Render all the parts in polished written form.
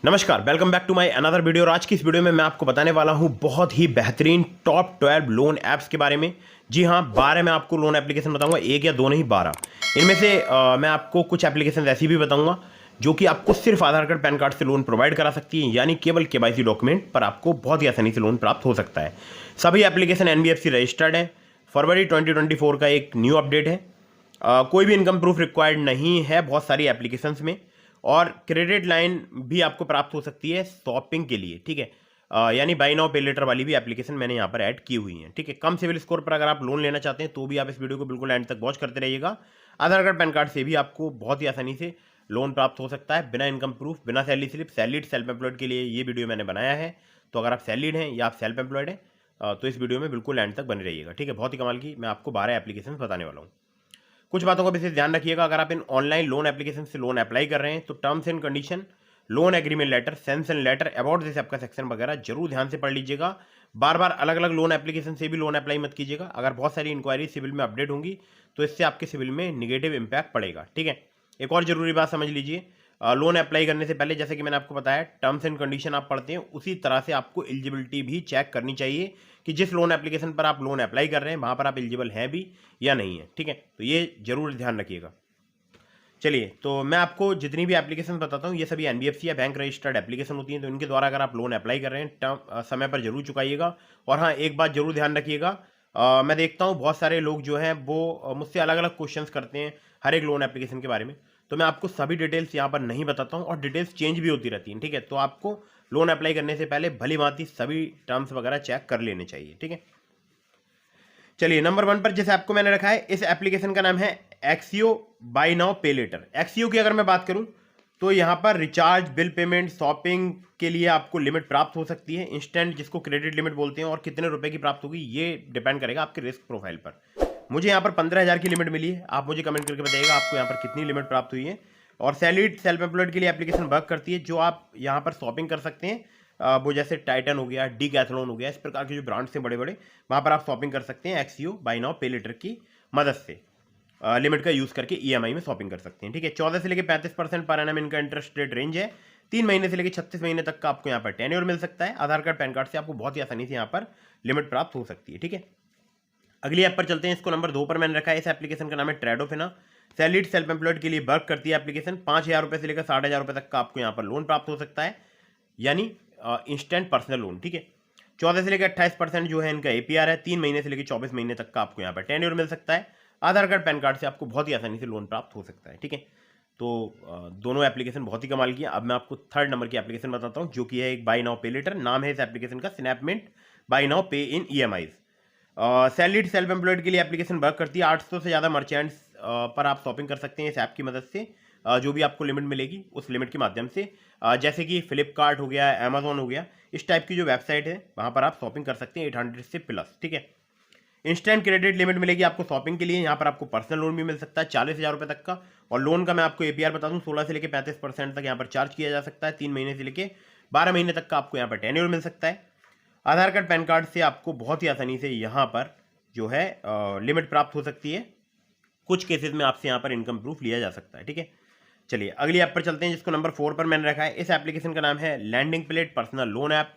नमस्कार, welcome back to my another video. और आज की इस वीडियो में मैं आपको बताने वाला हूं बहुत ही बेहतरीन टॉप 12 लोन ऐप्स के बारे में। जी हां, 12 मैं आपको लोन एप्लीकेशन बताऊंगा, एक या दो नहीं 12। इनमें से मैं आपको कुछ एप्लीकेशन ऐसी भी बताऊंगा जो कि आपको सिर्फ आधार कार्ड पैन कार्ड से लोन प्रोवाइड करा सकती है, यानी केवल केवाईसी डॉक्यूमेंट पर आपको बहुत ही आसानी से लोन प्राप्त हो सकता है। सभी एप्लीकेशन एनबीएफसी रजिस्टर्ड है। फरवरी 2024 का एक न्यू अपडेट है। कोई भी इनकम प्रूफ रिक्वायर्ड नहीं है बहुत सारी एप्लीकेशंस में। और क्रेडिट लाइन भी आपको प्राप्त हो सकती है शॉपिंग के लिए, ठीक है। यानी बाय नाउ पे लेटर वाली भी एप्लीकेशन मैंने यहाँ पर ऐड की हुई है, ठीक है। कम सिविल स्कोर पर अगर आप लोन लेना चाहते हैं तो भी आप इस वीडियो को बिल्कुल एंड तक वॉच करते रहिएगा। आधार कार्ड पैन कार्ड से भी आपको बहुत ही आसानी से लोन प्राप्त हो सकता है, बिना इनकम प्रूफ, बिना salary slip. Salaried self employed के लिए ये वीडियो मैंने बनाया है, तो अगर आप सैलरीड हैं या आप सेल्फ एम्प्लॉयड हैं तो इस वीडियो में बिल्कुल एंड तक बने रहिएगा, ठीक है। बहुत ही कमाल की मैं आपको 12 एप्लीकेशन बताने वाला हूँ। कुछ बातों का विशेष ध्यान रखिएगा। अगर आप इन ऑनलाइन लोन एप्लीकेशन से लोन अप्लाई कर रहे हैं तो terms and condition, loan agreement letter, sanction letter, about this आपका सेक्शन वगैरह जरूर ध्यान से पढ़ लीजिएगा। बार बार अलग अलग लोन एप्लीकेशन से भी लोन अप्लाई मत कीजिएगा। अगर बहुत सारी इंक्वायरी सिविल में अपडेट होंगी तो इससे आपके सिविल में निगेटिव इंपैक्ट पड़ेगा, ठीक है। एक और जरूरी बात समझ लीजिए, लोन अप्लाई करने से पहले जैसे कि मैंने आपको बताया टर्म्स एंड कंडीशन आप पढ़ते हैं, उसी तरह से आपको एलिजिबिलिटी भी चेक करनी चाहिए कि जिस लोन एप्लीकेशन पर आप लोन अप्लाई कर रहे हैं वहां पर आप एलिजिबल हैं भी या नहीं है, ठीक है। तो ये जरूर ध्यान रखिएगा। चलिए, तो मैं आपको जितनी भी एप्लीकेशन बताता हूँ ये सभी एनबीएफसी या बैंक रजिस्टर्ड एप्लीकेशन होती हैं, तो इनके द्वारा अगर आप लोन अप्लाई कर रहे हैं समय पर जरूर चुकाइएगा। और हाँ, एक बात जरूर ध्यान रखिएगा, मैं देखता हूँ बहुत सारे लोग जो हैं वो मुझसे अलग अलग क्वेश्चंस करते हैं हर एक लोन एप्लीकेशन के बारे में, तो मैं आपको सभी डिटेल्स यहाँ पर नहीं बताता हूँ और डिटेल्स चेंज भी होती रहती हैं, ठीक है। तो आपको लोन अप्लाई करने से पहले भली भांति सभी टर्म्स वगैरह चेक कर लेने चाहिए, ठीक है। चलिए, नंबर 1 पर जैसे आपको मैंने रखा है, इस एप्लीकेशन का नाम है एक्सियो बाय नाउ पे लेटर। एक्सियो की अगर मैं बात करूं तो यहां पर रिचार्ज, बिल पेमेंट, शॉपिंग के लिए आपको लिमिट प्राप्त हो सकती है इंस्टेंट, जिसको क्रेडिट लिमिट बोलते हैं। और कितने रुपए की प्राप्त होगी ये डिपेंड करेगा आपके रिस्क प्रोफाइल पर। मुझे यहाँ पर 15,000 की लिमिट मिली है। आप मुझे कमेंट करके बताइएगा आपको यहाँ पर कितनी लिमिट प्राप्त हुई है। और सैलरीड सेल्फ एम्प्लॉयड के लिए एप्लीकेशन वर्क करती है, जो आप यहाँ पर शॉपिंग कर सकते हैं। वो जैसे टाइटन हो गया, डीकैथलॉन हो गया, इस प्रकार के जो ब्रांड्स हैं बड़े बड़े, वहाँ पर आप शॉपिंग कर सकते हैं एक्सियो बाय नाउ पे लेटर की मदद से। लिमिट का यूज़ करके ईएमआई में शॉपिंग कर सकते हैं, ठीक है। 14 से लेकर 35% पर एनम इनका इंटरेस्ट रेट रेंज है। 3 महीने से लेकर 36 महीने तक का आपको यहाँ पर टेन्योर मिल सकता है। आधार कार्ड पैन कार्ड से आपको बहुत ही आसानी से यहाँ पर लिमिट प्राप्त हो सकती है, ठीक है। अगली ऐप पर चलते हैं। इसको नंबर 2 पर मैंने रखा है। इस एप्लीकेशन का नाम है ट्रेडोफिना। सैलरीड सेल्फ एम्प्लॉयड के लिए वर्क करती है एप्लीकेशन। 5,000 रुपये से लेकर 60,000 रुपये तक का आपको यहाँ पर लोन प्राप्त हो सकता है, यानी इंस्टेंट पर्सनल लोन, ठीक है। 14 से लेकर 28% जो है इनका एपीआर है। 3 महीने से लेकर 24 महीने तक का आपको यहाँ पर टेन्योर मिल सकता है। आधार कार्ड पैन कार्ड से आपको बहुत ही आसानी से लोन प्राप्त हो सकता है, ठीक है। तो दोनों एप्लीकेशन बहुत ही कमाल की है। अब मैं आपको थर्ड नंबर की एप्लीकेशन बताता हूँ, जो कि है एक बाय नाउ पे लेटर। नाम है इस एप्लीकेशन का स्नैपमिंट बाय नाउ पे इन ईएमआईज। सैलरीड सेल्फ एम्प्लॉयड के लिए एप्लीकेशन वर्क करती है। 800 से ज़्यादा मर्चेंट्स पर आप शॉपिंग कर सकते हैं इस ऐप की मदद से। जो भी आपको लिमिट मिलेगी उस लिमिट के माध्यम से, जैसे कि फ्लिपकार्ट हो गया, अमेजोन हो गया, इस टाइप की जो वेबसाइट है वहाँ पर आप शॉपिंग कर सकते हैं 800 से प्लस, ठीक है। इंस्टेंट क्रेडिट लिमिट मिलेगी आपको शॉपिंग के लिए। यहाँ पर आपको पर्सनल लोन भी मिल सकता है 40,000 रुपये तक का। और लोन का मैं आपको एपीआर बता दूँ, 16 से लेकर 35% तक यहाँ पर चार्ज किया जा सकता है। 3 महीने से लेकर 12 महीने तक का आपको यहाँ पर टेन्योर मिल सकता है। आधार कार्ड पैन कार्ड से आपको बहुत ही आसानी से यहाँ पर जो है लिमिट प्राप्त हो सकती है। कुछ केसेस में आपसे यहाँ पर इनकम प्रूफ लिया जा सकता है, ठीक है। चलिए, अगली ऐप पर चलते हैं, जिसको नंबर 4 पर मैंने रखा है। इस एप्लीकेशन का नाम है landing plate personal loan app.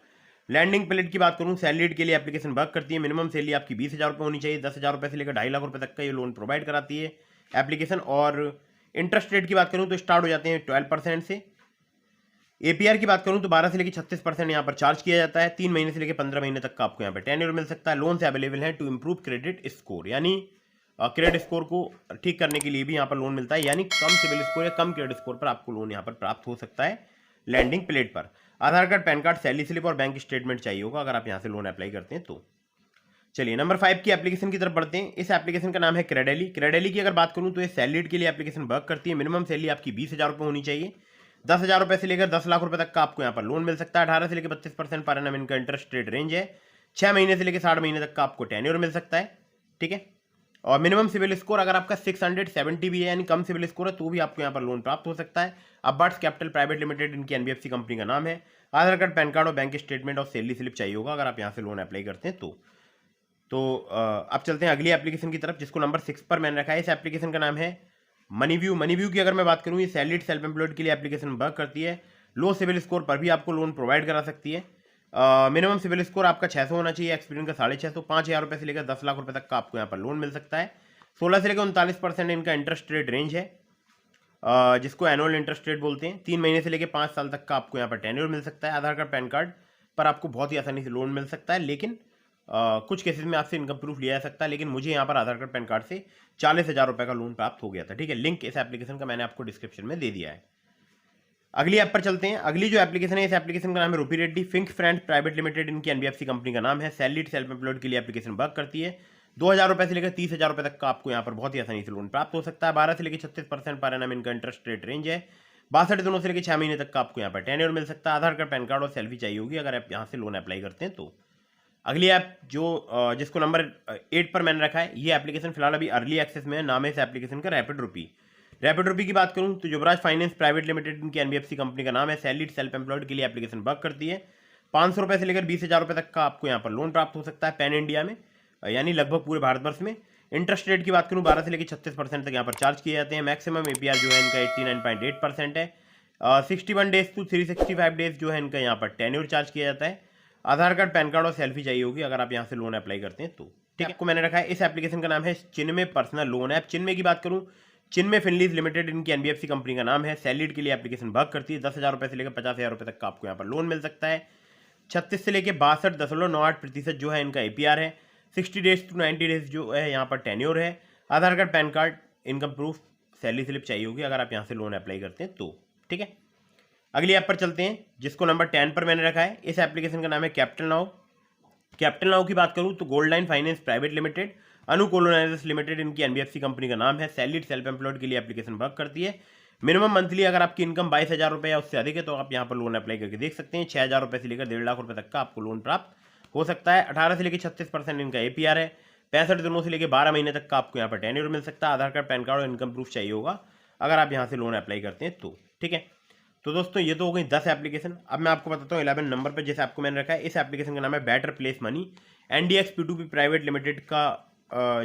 Lending plate की बात करूँ, सैलरीड के लिए एप्लीकेशन वर्क करती है। मिनिमम सैलरी आपकी 20,000 रुपये होनी चाहिए। 10,000 रुपये से लेकर 2.5 लाख रुपये तक का ये लोन प्रोवाइड कराती है एप्लीकेशन। और इंटरेस्ट रेट की बात करूँ तो स्टार्ट हो जाते हैं 12% से। एपीआर की बात करूं तो 12 से लेकर 36% यहाँ पर चार्ज किया जाता है। 3 महीने से लेकर 15 महीने तक का आपको यहाँ पर टेन्योर मिल सकता है। लोन से अवेलेबल है टू इंप्रूव क्रेडिट स्कोर, यानी क्रेडिट स्कोर को ठीक करने के लिए भी यहाँ पर लोन मिलता है, यानी कम सिविल स्कोर या कम क्रेडिट स्कोर पर आपको लोन यहाँ पर प्राप्त हो सकता है लैंडिंग प्लेट पर। Aadhaar card, PAN card, salary slip और बैंक स्टेटमेंट चाहिए होगा अगर आप यहाँ से लोन अप्लाई करते हैं तो। चलिए, नंबर 5 की एप्लीकेशन की तरफ बढ़ते हैं। इस एप्लीकेशन का नाम है क्रेडेली। क्रेडेली की अगर बात करूँ तो ये सैलरीड के लिए एप्लीकेशन वर्क करती है। मिनिमम सैलरी आपकी 20,000 रुपये होनी चाहिए। 10,000 रुपये से लेकर 10 लाख रुपये तक का आपको यहाँ पर लोन मिल सकता है। 18 से लेकर 32% पर एनम इनका इंटरेस्ट रेट रेंज है। 6 महीने से लेकर 60 महीने तक का आपको टेन्योर मिल सकता है, ठीक है। और मिनिमम सिविल स्कोर अगर आपका 670 भी है, यानी कम सिविल स्कोर है, तो भी आपको यहाँ पर लोन प्राप्त हो सकता है। अब बर्ड्स कैपिटल प्राइवेट लिमिटेड इनकी एनबीएफसी कंपनी का नाम है। आधार कार्ड, पैन कार्ड और बैंक स्टेटमेंट और सैलरी स्लिप चाहिए होगा अगर आप यहाँ से लोन अप्लाई करते हैं तो अब चलते हैं अगली एप्लीकेशन की तरफ, जिसको नंबर 6 पर मैंने रखा है। इस एप्लीकेशन का नाम है मनीव्यू। मनीव्यू की अगर मैं बात करूँ, ये सैलरीड सेल्फ एम्प्लॉयड के लिए एप्लीकेशन वर्क करती है। लो सिविल स्कोर पर भी आपको लोन प्रोवाइड करा सकती है। मिनिमम सिविल स्कोर आपका 600 होना चाहिए, एक्सपीरियंस का 650, 5,000 रुपये से लेकर 10 लाख रुपए तक का आपको यहाँ पर लोन मिल सकता है। 16 से लेकर 39% इनका इंटरेस्ट रेट रेंज है, जिसको एनुअल इंटरेस्ट रेट बोलते हैं। 3 महीने से लेकर 5 साल तक का आपको यहाँ पर टेन्योर मिल सकता है। आधार कार्ड पैन कार्ड पर आपको बहुत ही आसानी से लोन मिल सकता है, लेकिन कुछ केसेस में आपसे इनकम प्रूफ लिया जा सकता है। लेकिन मुझे यहाँ पर आधार कार्ड पैन कार्ड से 40,000 रुपये का लोन प्राप्त हो गया था। ठीक है, लिंक इस एप्लीकेशन का मैंने आपको डिस्क्रिप्शन में दे दिया है। अगली ऐप पर चलते हैं। अगली जो एप्लीकेशन है, इस एप्लीकेशन का नाम है रूपी Reddy Fink friend private limited, इनकी एनबीएफसी कंपनी का नाम है। सैलरीड सेल्फ एम्प्लॉयड के लिए एप्लीकेशन वर्क करती है। 2,000 रुपये से लेकर 30,000 रुपये तक का आपको यहाँ पर बहुत ही आसानी से लोन प्राप्त हो सकता है। 12 से लेकर 36% पर एनम इनका इंटरेस्ट रेट रेंज है। 62 दिनों से लेकर 6 महीने तक का आपको यहाँ पर टेन्योर मिल सकता है। आधार कार्ड पैन कार्ड और सेल्फी चाहिए होगी अगर आप यहाँ से लोन अप्लाई करते हैं तो। अगली ऐप जिसको नंबर 8 पर मैंने रखा है, ये एप्लीकेशन फिलहाल अभी अर्ली एक्सेस में है। नाम है इस एप्लीकेशन का रैपिड रुपी। रैपिड रुपी की बात करूं तो युवराज फाइनेंस प्राइवेट लिमिटेड इनकी एनबीएफसी कंपनी का नाम है। सैलरीड सेल्फ एम्प्लॉयड के लिए एप्लीकेशन वर्क करती है। 500 रुपये से लेकर 20,000 रुपये तक का आपको यहाँ पर लोन प्राप्त हो सकता है पैन इंडिया में, यानी लगभग पूरे भारतवर्ष में। इंटरेस्ट रेट की बात करूं 12 से लेकर 36% तक यहाँ पर चार्ज किए जाते हैं। मैक्सिमम एपीआर जो है इनका 89.8% है। 61 डेज टू 365 डेज जो है इनका यहाँ पर टेन्योर चार्ज किया जाता है। आधार कार्ड पैन कार्ड और सेल्फी चाहिए होगी अगर आप यहाँ से लोन अप्लाई करते हैं तो। ठीक है, आपको मैंने रखा है इस एप्लीकेशन का नाम है चिन्मय पर्सनल लोन ऐप। चिन्मय की बात करूं, चिन्मय फिनलीज लिमिटेड इनकी एनबीएफसी कंपनी का नाम है। सैलरीड के लिए एप्लीकेशन वर्क करती है। 10,000 रुपये से लेकर 50,000 रुपये तक का आपको यहाँ पर लोन मिल सकता है। 36 से लेकर 62.98% जो है इनका एपीआर है। 60 डेज टू 90 डेज जो है यहाँ पर टेन्योर है। Aadhaar card PAN card income proof salary slip चाहिए होगी अगर आप यहाँ से लोन अप्लाई करते हैं तो। ठीक है, अगली ऐप पर चलते हैं जिसको नंबर 10 पर मैंने रखा है। इस एप्लीकेशन का नाम है कैपिटल नाउ। कैपिटल नाउ की बात करूं तो Gold Line Finance Private Limited, Anu Colonizers Limited इनकी एनबीएफसी कंपनी का नाम है। सैलरीड सेल्फ एम्प्लॉयड के लिए एप्लीकेशन वर्क करती है। मिनिमम मंथली अगर आपकी इनकम 22,000 रुपये या उससे अधिक है तो आप यहाँ पर लोन अप्लाई करके देख सकते हैं। 6,000 रुपये से लेकर 1.5 लाख रुपये तक का आपको लोन प्राप्त हो सकता है। 18 से लेकर 36% इनका एपीआर है। 65 दिनों से लेकर 12 महीने तक का आपको यहाँ पर टेन्योर मिल सकता है। आधार कार्ड पैन कार्ड और इनकम प्रूफ चाहिए होगा अगर आप यहाँ से लोन अप्लाई करते हैं तो। ठीक है, तो दोस्तों ये तो हो गई 10 एप्लीकेशन। अब मैं आपको बताता हूँ 11 नंबर पर जिस आपको मैंने रखा है। इस एप्लीकेशन का नाम है Better Place Money. NDX P2P private limited का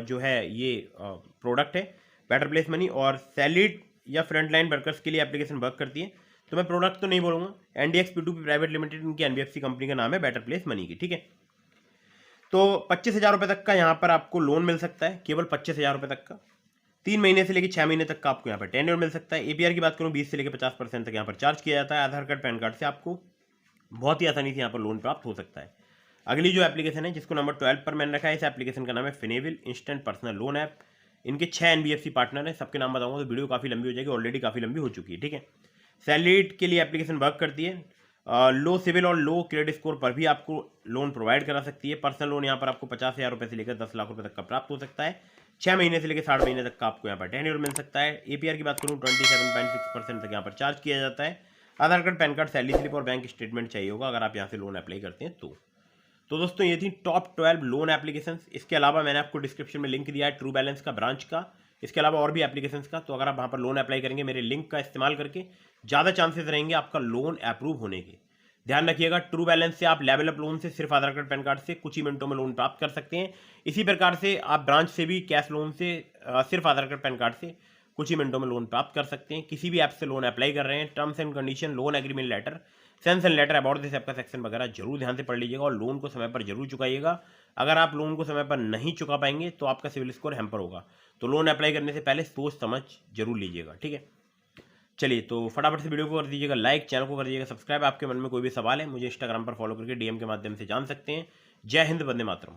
जो है ये प्रोडक्ट है बेटर प्लेस मनी, और सैलरीड या फ्रंट लाइन वर्कर्स के लिए एप्लीकेशन वर्क करती है। तो मैं प्रोडक्ट तो नहीं बोलूँगा। एनडीएक्स P2P प्राइवेट लिमिटेड इनकी एनबीएफसी कंपनी का नाम है बेटर प्लेस मनी की। ठीक है, तो 25,000 रुपये तक का यहाँ पर आपको लोन मिल सकता है, केवल 25,000 रुपये तक का। 3 महीने से लेकर 6 महीने तक का आपको यहाँ पर टेन्योर मिल सकता है। एपीआर की बात करूँ 20 से लेकर 50% तक यहाँ पर चार्ज किया जाता है। आधार कार्ड पैन कार्ड से आपको बहुत ही आसानी से यहाँ पर लोन प्राप्त हो सकता है। अगली जो एप्लीकेशन है जिसको नंबर 12 पर मैंने रखा है, इस एप्लीकेशन का नाम है फिनेविल इंस्टेंट पर्सनल लोन ऐप। इनके 6 एनबीएफसी पार्टनर हैं, सबके नाम बताऊंगा तो वीडियो काफ़ी लंबी हो जाएगी, ऑलरेडी काफ़ी लंबी हो चुकी है। ठीक है, सैलरीड के लिए एप्लीकेशन वर्क करती है। लो सिविल और लो क्रेडिट स्कोर पर भी आपको लोन प्रोवाइड करा सकती है। पर्सनल लोन यहाँ पर आपको 50,000 रुपये से लेकर 10 लाख रुपये तक का प्राप्त हो सकता है। 6 महीने से लेकर 60 महीने तक का आपको यहाँ पर टेन्योर मिल सकता है। एपीआर की बात करूँ 27.6% तक यहाँ पर चार्ज किया जाता है। Aadhaar card PAN card salary slip और बैंक स्टेटमेंट चाहिए होगा अगर आप यहाँ से लोन अप्लाई करते हैं तो दोस्तों ये थी टॉप 12 लोन एप्लीकेशंस। इसके अलावा मैंने आपको डिस्क्रिप्शन में लिंक दिया है ट्रू बैलेंस का ब्रांच का, इसके अलावा और भी एप्लीकेशंस का। तो अगर आप वहाँ पर लोन अप्लाई करेंगे मेरे लिंक का इस्तेमाल करके, ज़्यादा चांसेस रहेंगे आपका लोन अप्रूव होने के। ध्यान रखिएगा, ट्रू बैलेंस से आप लेवल अप लोन से सिर्फ आधार कार्ड पैन कार्ड से कुछ ही मिनटों में लोन प्राप्त कर सकते हैं। इसी प्रकार से आप ब्रांच से भी कैश लोन से सिर्फ आधार कार्ड पैन कार्ड से कुछ ही मिनटों में लोन प्राप्त कर सकते हैं। किसी भी ऐप से लोन अप्लाई कर रहे हैं, terms and condition, loan agreement letter, sanction letter, about this app का सेक्शन वगैरह जरूर ध्यान से पढ़ लीजिएगा और लोन को समय पर जरूर चुकाइएगा। अगर आप लोन को समय पर नहीं चुका पाएंगे तो आपका सिविल स्कोर हैम्पर होगा। तो लोन अप्लाई करने से पहले सोच समझ जरूर लीजिएगा। ठीक है, चलिए तो फटाफट से वीडियो को कर दीजिएगा लाइक, चैनल को कर दीजिएगा सब्सक्राइब। आपके मन में कोई भी सवाल है मुझे इंस्टाग्राम पर फॉलो करके डीएम के माध्यम से जान सकते हैं। जय हिंद, वंदे मातरम।